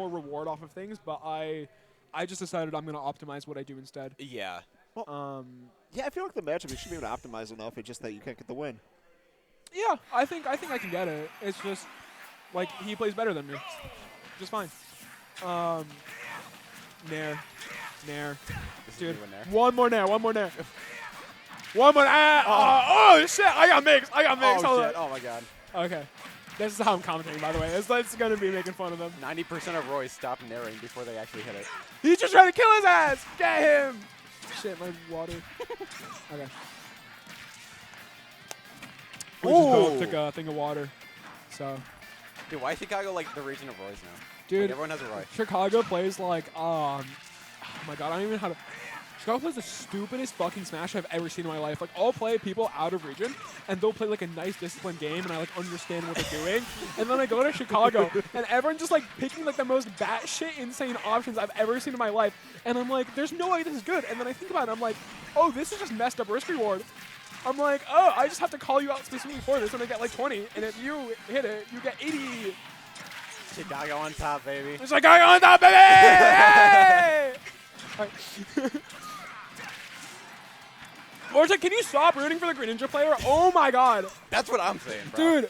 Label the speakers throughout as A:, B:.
A: more reward off of things, but I just decided I'm going to optimize what I do instead.
B: Yeah.
C: Well, yeah, I feel like the matchup you should be able to optimize enough. It's just that you can't get the win.
A: Yeah, I think I can get it. It's just like he plays better than me. Just fine. Nair. Dude, one more nair. One more. Oh shit! I got mixed.
B: Oh shit! Oh my god.
A: Okay. This is how I'm commentating, by the way. It's going to be making fun of them.
B: 90% of Roy's stop narrating before they actually hit it.
A: He's just trying to kill his ass! Get him! Shit, my water. Okay. We just both took a thing of water. So.
B: Dude, why is Chicago like the region of Roy's now?
A: Dude,
B: like, everyone has a Roy.
A: Chicago plays like, oh my god, I don't even know how to. Chicago plays the stupidest fucking Smash I've ever seen in my life. Like, I'll play people out of region, and they'll play like a nice disciplined game, and I like understand what they're doing. And then I go to Chicago, and everyone just like picking like the most batshit insane options I've ever seen in my life. And I'm like, there's no way this is good. And then I think about it, I'm like, oh, this is just messed up risk reward. I'm like, oh, I just have to call you out specifically for this, and I get like 20. And if you hit it, you get 80.
B: Chicago on top, baby.
A: It's Chicago on top, baby! Hey! All right. Vortex, can you stop rooting for the Greninja player? Oh my god.
B: That's what I'm saying, bro.
A: Dude.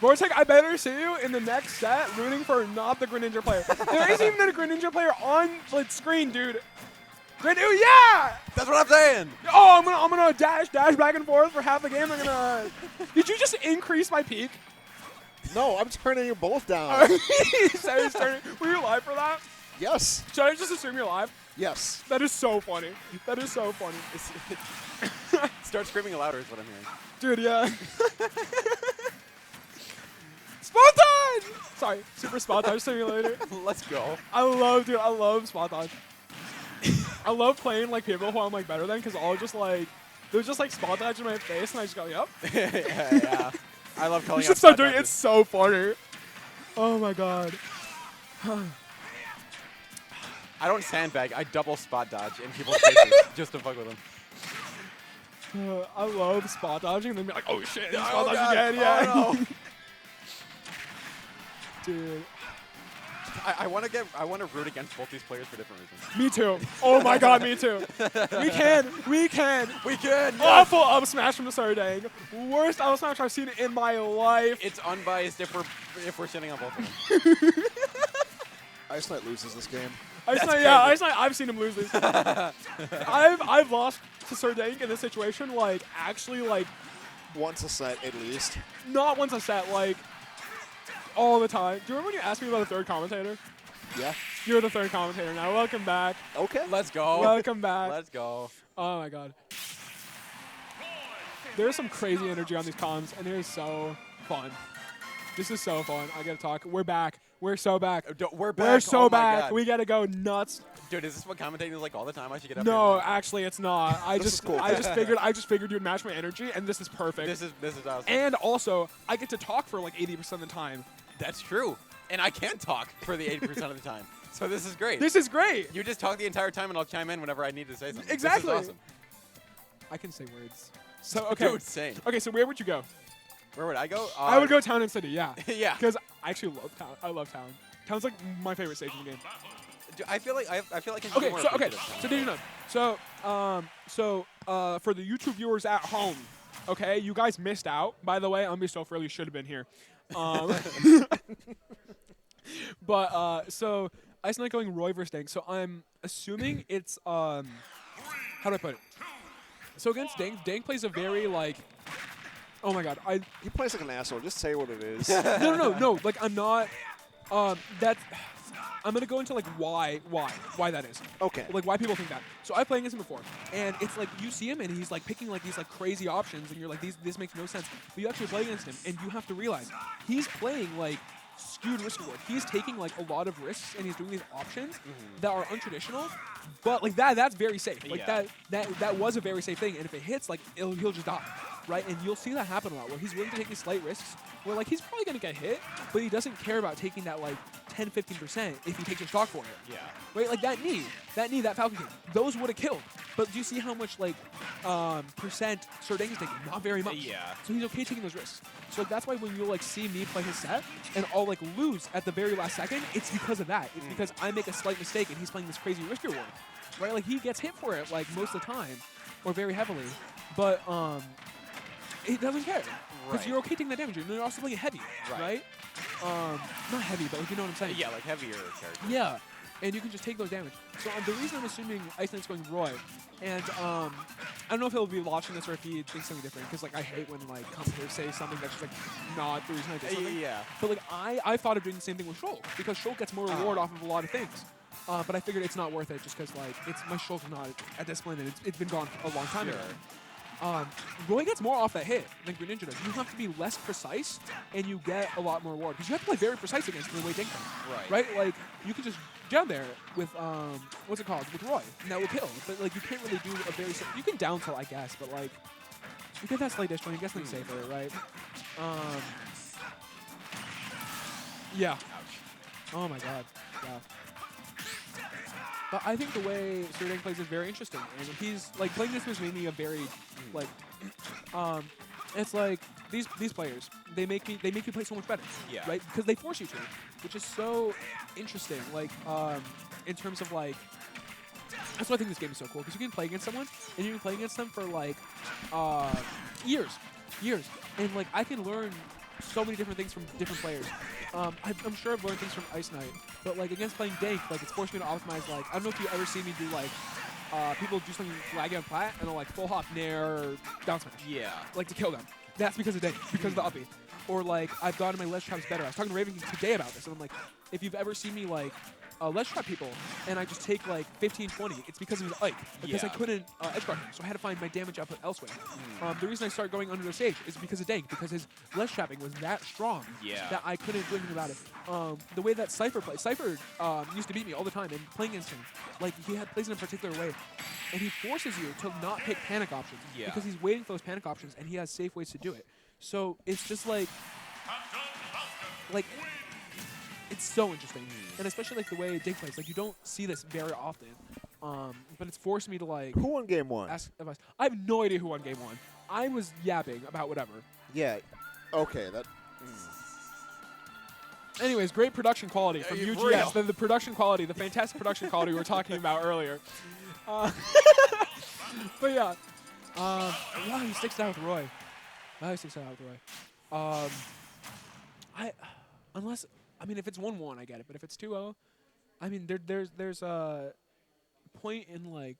A: Vortex, I better see you in the next set rooting for not the Greninja player. There isn't even a Greninja player on the screen, dude. Yeah!
B: That's what I'm saying.
A: Oh, I'm gonna dash back and forth for half the game. Did you just increase my peak?
C: No, I'm turning you both down.
A: He said he's turning. Were you live for that?
C: Yes.
A: Should I just assume you're live?
C: Yes.
A: That is so funny. That is so funny.
B: Start screaming louder is what I'm hearing.
A: Dude, yeah. Spot dodge! Sorry, Super Spot Dodge Simulator.
B: Let's go.
A: I love Spot Dodge. I love playing like people who I'm like better than because I'll just like, there's just like Spot Dodge in my face and I just go, yep.
B: yeah. I love calling
A: You should start doing it. It's so funny. Oh my god.
B: I don't sandbag. I double spot dodge in people's faces just to fuck with them.
A: I love spot dodging and then be like, oh shit,
B: Oh,
A: spot dodge
B: God.
A: again, yeah.
B: Oh, no.
A: Dude.
B: I want to root against both these players for different reasons.
A: Me too. Oh my god, me too. We can.
B: Yes.
A: Awful up smash from the Dank. Worst up smash I've seen in my life.
B: It's unbiased if we're shitting on both of them.
C: IceKnight loses this game.
A: IceKnight, I've seen him lose this. I've lost to Dank in this situation, like, actually, like...
C: Once a set, at least.
A: Not once a set, like, all the time. Do you remember when you asked me about the third commentator?
C: Yeah.
A: You're the third commentator now. Welcome back.
C: Okay.
B: Let's go.
A: Welcome back.
B: Let's go.
A: Oh, my God. There's some crazy energy on these comms, and it is so fun. This is so fun. I got to talk. We're back. We're so back.
B: We're back.
A: We're so
B: my
A: back.
B: God.
A: We got to go nuts.
B: Dude, is this what commentating is like all the time? I should get up
A: No,
B: here.
A: actually, it's not. I just figured you'd match my energy, and this is perfect.
B: This is awesome.
A: And also, I get to talk for like 80% of the time.
B: That's true. And I can talk for the 80% of the time. So this is great.
A: This is great.
B: You just talk the entire time, and I'll chime in whenever I need to say something.
A: Exactly.
B: This is awesome.
A: I can say words. So okay.
B: Dude, same.
A: Okay, so where would you go?
B: Where would I go?
A: I would go town and city. Yeah.
B: Yeah.
A: Because I actually love town. I love town. Town's like my favorite stage in the game.
B: Dude, I feel like I can
A: Okay,
B: more
A: so
B: appreciative.
A: did you know? So for the YouTube viewers at home, okay, you guys missed out. By the way, Umbisoft really should have been here. But so IceKnight going Roy versus Dank. So I'm assuming it's how do I put it? So against Dank plays a very like. Oh my god,
C: He plays like an asshole. Just say what it is.
A: no. Like I'm not. That's. I'm gonna go into like why that is.
C: Okay.
A: Like why people think that. So I've played against him before, and it's like you see him and he's like picking like these like crazy options, and you're like this makes no sense. But you actually play against him, and you have to realize he's playing like skewed risk reward. He's taking like a lot of risks, and he's doing these options that are untraditional. But like that's very safe. Like
B: Yeah.
A: that was a very safe thing, and if it hits, like he'll just die. right? And you'll see that happen a lot, where he's willing to take these slight risks, where like he's probably gonna get hit, but he doesn't care about taking that like 10-15% if he takes a stock for it.
B: Yeah.
A: Right, like that knee, that Falcon kick, those would have killed. But do you see how much like percent Sir Dank is taking? Not very much.
B: Yeah.
A: So he's okay taking those risks. So like, that's why when you like see me play his set and I'll like lose at the very last second, it's because of that. It's because I make a slight mistake and he's playing this crazy risk reward. Right, like he gets hit for it like most of the time, or very heavily, but he doesn't care because
B: Right.
A: you're okay taking that damage. And you're also playing heavy, right? Not heavy, but like, you know what I'm saying?
B: Yeah, like heavier characters.
A: Yeah, and you can just take those damage. So the reason I'm assuming IceKnight's going Roy, and I don't know if he'll be watching this or if he thinks something different, because like I hate when like commentators say something that's just like not the reason I did something.
B: Yeah.
A: But like I thought of doing the same thing with Shulk, because Shulk gets more reward off of a lot of things. But I figured it's not worth it just because like my Shulk's not at this point and it's been gone a long time ago. Roy gets more off that hit than Green Ninja does. You have to be less precise, and you get a lot more reward. Because you have to play very precise against the way Dank does. Right? Like, you can just down there with, what's it called? With Roy, and that will kill. But, like, you can't really do a very... You can down tilt, I guess, but, like, you get that slight dish one, you get something safer, right? Yeah.
B: Ouch.
A: Oh, my God. Yeah. But I think the way Sir Dank plays is very interesting, and he's like playing this was made me a very like it's like these players they make you play so much better, right? Because they force you to, which is so interesting. Like in terms of like that's why I think this game is so cool, because you can play against someone and you can play against them for like years, and like I can learn so many different things from different players. I'm sure I've learned things from IceKnight, but like against playing Dank, like it's forced me to optimize. Like I don't know if you ever see me do like people do something laggy on plat and they'll like full hop nair or down smash.
B: Yeah.
A: Like to kill them. That's because of Dank, because of the uppy. Or like I've gotten my ledge traps better. I was talking to Raven today about this, and I'm like, if you've ever seen me like ledge trap people and I just take like 15-20, it's because of his Ike. Because I couldn't edge guard him, so I had to find my damage output elsewhere. The reason I started going under the stage is because of Dank, because his ledge trapping was that strong that I couldn't do anything about it. The way that Cypher plays, Cypher used to beat me all the time, and playing against him, like he plays in a particular way, and he forces you to not pick panic options because he's waiting for those panic options, and he has safe ways to do it. So it's just like it's so interesting, and especially like the way Dank plays. Like you don't see this very often, but it's forced me to like.
C: Who won game one?
A: Ask advice. I have no idea who won game one. I was yapping about whatever.
C: Yeah. Okay. That.
A: Anyways, great production quality from UGS. The production quality, the fantastic production quality we were talking about earlier. But yeah, wow, he sticks it out with Roy. Wow, he sticks it out with Roy. I mean, if it's 1-1, I get it. But if it's 2-0, I mean, there's a point in like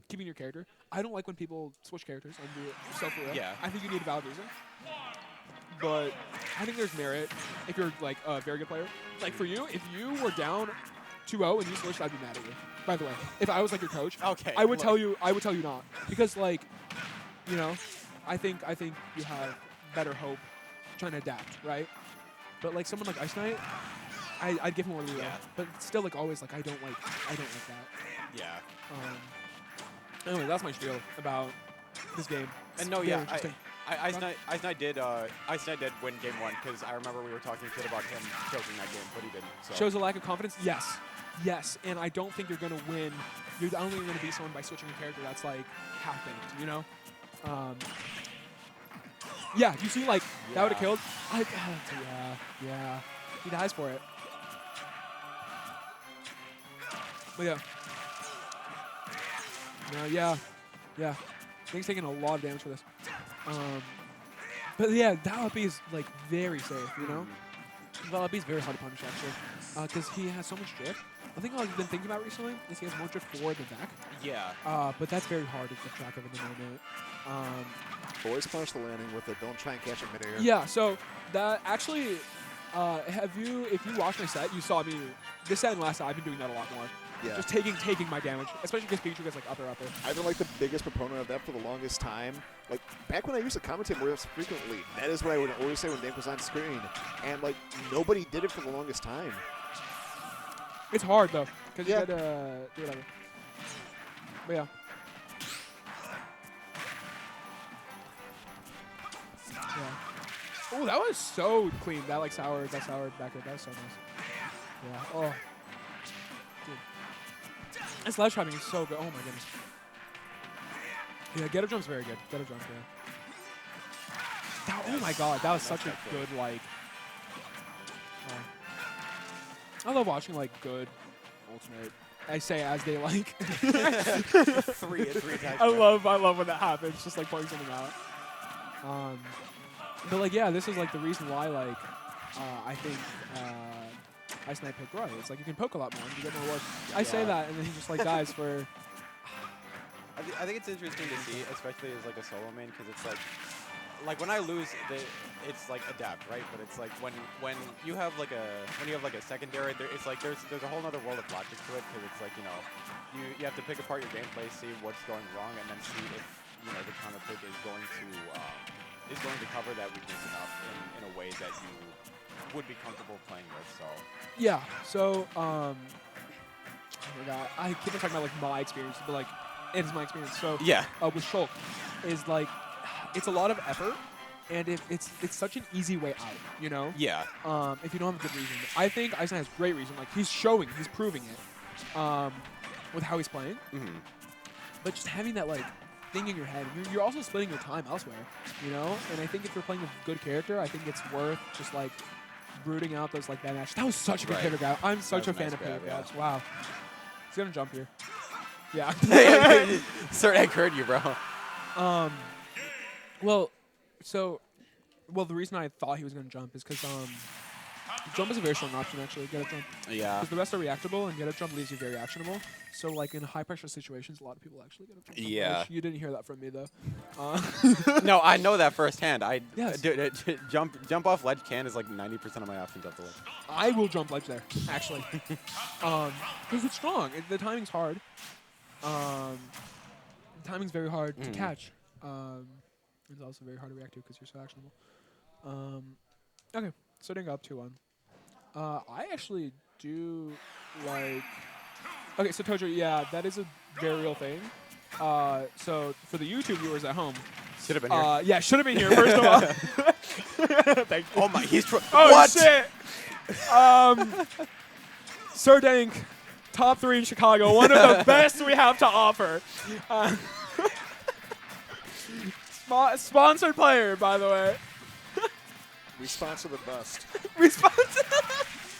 A: keeping your character. I don't like when people switch characters and do it self-real.
B: Yeah.
A: I think you need a valid reason. But I think there's merit if you're like a very good player. Like for you, if you were down 2-0 and you switched, I'd be mad at you. By the way, if I was like your coach, I would tell you not, because like, you know, I think you have better hope trying to adapt, right? But like someone like IceKnight, I'd give him more leeway. But still, like always, like I don't like that.
B: Yeah.
A: Anyway, that's my spiel about this game.
B: And no, yeah, IceKnight did win game one, because I remember we were talking shit about him choking that game, but he didn't. So.
A: Shows a lack of confidence? Yes. And I don't think you're going to win. I don't think you're going to beat someone by switching a character that's like half-baked, you know? Yeah, you see, like, that would have killed. Yeah. He dies for it. But yeah. No, yeah. Dank's taking a lot of damage for this. But yeah, that up B is like very safe, you know? That up B is very hard to punish actually, because he has so much drift. I think I've been thinking about recently is he has more drift forward than back.
B: Yeah.
A: But that's very hard to keep track of in the moment.
C: Always punish the landing with it. Don't try and catch it midair.
A: Yeah. So that actually, if you watched my set, you saw me this set and last set. I've been doing that a lot more.
C: Yeah.
A: Just taking my damage, especially because Pikachu gets like upper.
C: I've been like the biggest proponent of that for the longest time. Like back when I used to commentate more frequently, that is what I would always say when Dank was on screen, and like nobody did it for the longest time.
A: It's hard though, because you gotta do whatever. But yeah. Yeah. Oh, that was so clean. That like soured back there. That was so nice. Yeah. Oh. Dude. And sledge trapping is so good. Oh my goodness. Yeah, get up jump's very good. Get up jump, yeah. That, oh my god, that was such a good like. I love watching like good ultimate. I say as they like.
B: three attacks.
A: I love when that happens. Just like pointing something out. But like yeah, this is like the reason why like I think IceKnight picked Roy. It's like you can poke a lot more and you get more work. I say that and then he just like dies for.
B: I think it's interesting to see, especially as like a solo main, because it's like when I lose, it's like adapt, right? But it's like when you have like a secondary, it's like there's a whole other world of logic to it, because it's like you have to pick apart your gameplay, see what's going wrong, and then see if the counter pick is going to cover that weakness enough in a way that you would be comfortable playing with. So
A: yeah, so I keep on talking about like my experience, but like it is my experience. So
B: yeah,
A: with Shulk is like it's a lot of effort, and it's such an easy way out,
B: Yeah.
A: If you don't have a good reason. I think IceKnight has great reason. Like he's proving it, with how he's playing.
B: Mm-hmm.
A: But just having that like thing in your head, you're also splitting your time elsewhere, And I think if you're playing a good character, I think it's worth just like rooting out those like bad matches. That was such a good pivot grab. I'm such a fan of pivot grabs. Wow. He's gonna jump here. Yeah.
B: Sir, I heard you, bro.
A: Well, the reason I thought he was going to jump is because jump is a very strong option, actually. Get up jump.
B: Yeah.
A: Because the rest are reactable, and get up jump leaves you very actionable. So, like, in high-pressure situations, a lot of people actually get up jump.
B: Yeah.
A: You didn't hear that from me, though.
B: No, I know that firsthand.
A: Yes.
B: Jump off ledge is like 90% of my options up the ledge.
A: I will jump ledge there, actually. Because it's strong. The timing's hard. The timing's very hard to catch. It's also very hard to react to because you're so actionable. Okay, so Dank up 2-1. I actually do like. Okay, so Tojo, yeah, that is a very real thing. So for the YouTube viewers at home,
B: should have been here.
A: Yeah, should have been here first of all. Thank you.
B: Oh my,
A: oh
B: what?
A: Shit! Sir Dank, top 3 in Chicago, one of the best we have to offer. Sponsored player, by the way.
C: We sponsor the bust.
A: We sponsor.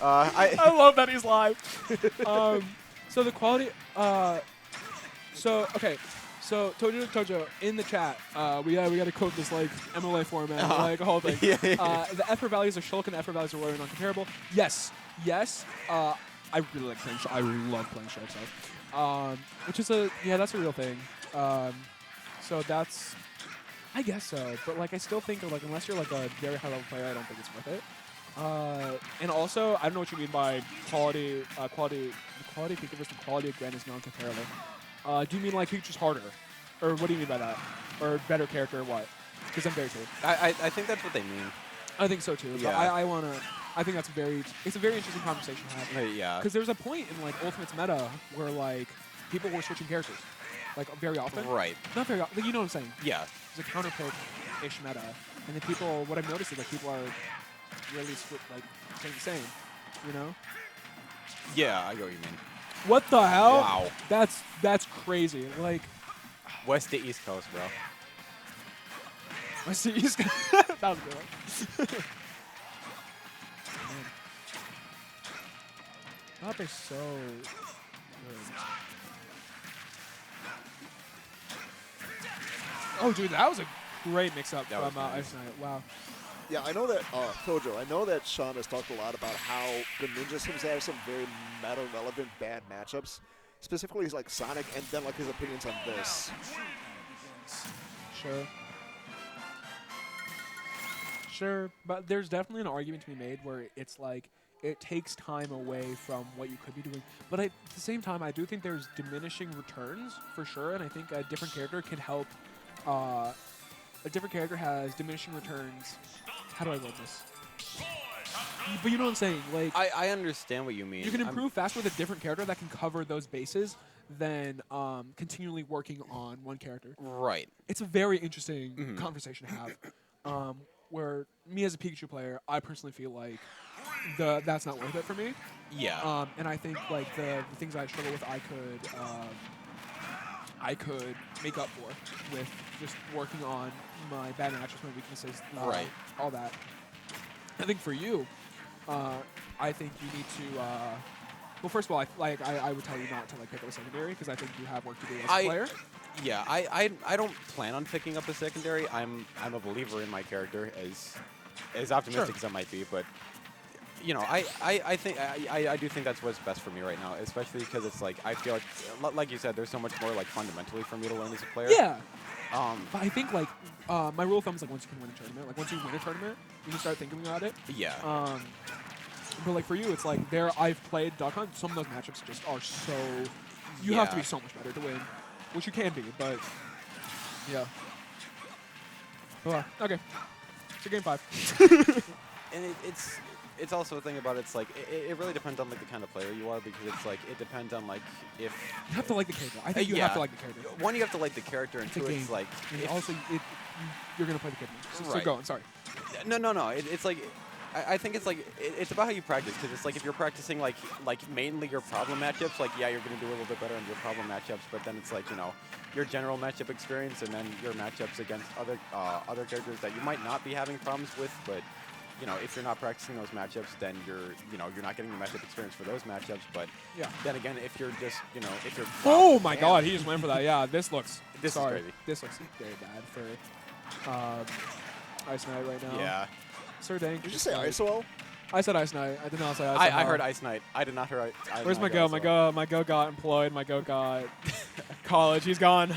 A: I love that he's live. So the quality. Okay. So Tojo in the chat. We got to quote this like MLA format, like a whole thing. The effort values of Shulk and the effort values of Roy are non-comparable. Yes. I really like playing Shulk. I love playing Shulk. So, which is that's a real thing. So that's. I guess so, but like I still think like unless you're like a very high level player, I don't think it's worth it. And also, I don't know what you mean by quality peak versus the quality of Grand is non-comparable. Do you mean like Peach is harder, or what do you mean by that, or better character, or what? Because I'm very curious.
B: I think that's what they mean.
A: I think so too.
B: Yeah.
A: I think it's a very interesting conversation to have.
B: Yeah.
A: Because there's a point in like Ultimate's meta where like people were switching characters, like very often.
B: Right.
A: Not very often. Like, you know what I'm saying?
B: Yeah.
A: There's a counter pick-ish meta, and then what I've noticed is that people are really staying the same,
B: Yeah, I get what you mean.
A: What the hell?
B: Wow.
A: That's crazy. Like
B: West to East Coast, bro.
A: West to East Coast. That was a good one. That is so good. Oh, dude, that was a great mix-up from IceKnight. Wow.
C: Yeah, I know that, Tojo, I know that Sean has talked a lot about how the Ninja seems to have some very meta-relevant bad matchups. Specifically, like Sonic, and then like his opinions on this.
A: Sure, but there's definitely an argument to be made where it's like it takes time away from what you could be doing. But at the same time, I do think there's diminishing returns for sure, and I think a different character can help. A different character has diminishing returns. How do I word this? But you know what I'm saying? Like
B: I understand what you mean.
A: You can improve faster with a different character that can cover those bases than continually working on one character.
B: Right.
A: It's a very interesting conversation to have. where me as a Pikachu player, I personally feel like that's not worth it for me.
B: Yeah.
A: And I think like the things I struggle with, I could make up for with just working on my bad matches, my weaknesses,
B: Right.
A: all that. I think for you, I think you need to. Well, first of all, I would tell you not to like pick up a secondary because I think you have work to do as a player.
B: Yeah, I don't plan on picking up a secondary. I'm a believer in my character, as optimistic as I might be, but you know, I think I do think that's what's best for me right now, especially because it's like I feel like you said, there's so much more like fundamentally for me to learn as a player.
A: Yeah. But I think like my rule of thumb is like once you can win a tournament, like once you win a tournament, you can start thinking about it.
B: Yeah.
A: But like for you, it's like I've played Duck Hunt. Some of those matchups just are so. You have to be so much better to win, which you can be, but yeah. Okay. So game 5.
B: And it's also a thing about it's like it really depends on like the kind of player you are, because it's like it depends on like if
A: you have to like the character. I think you have to like the character.
B: One, you have to like the character, and two, it's like
A: also you're gonna play the character. So go on. Sorry.
B: No. It's like I think it's like it's about how you practice, because it's like if you're practicing like mainly your problem matchups, like yeah, you're gonna do a little bit better on your problem matchups, but then it's like, you know, your general matchup experience and then your matchups against other characters that you might not be having problems with, but you know, if you're not practicing those matchups, then you're not getting the matchup experience for those matchups. But
A: yeah,
B: then again, if you're just, you know, if you're
A: oh my god, he just went for that. Yeah, this looks
B: is crazy.
A: This looks very bad for IceKnight right now.
B: Yeah.
A: Sir Dank.
C: Did you say ISOL?
A: I said IceKnight. I did not say IceKnight.
B: I heard IceKnight. I did not hear IceKnight.
A: Where's my go? My go got employed. My go got college. He's gone.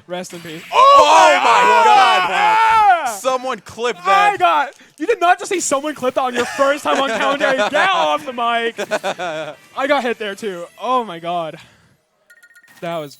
A: Rest in peace.
B: Oh my god! Someone clip that.
A: I got. You did not just say someone clipped that on your first time on commentary. Get off the mic. I got hit there too. Oh my god. That was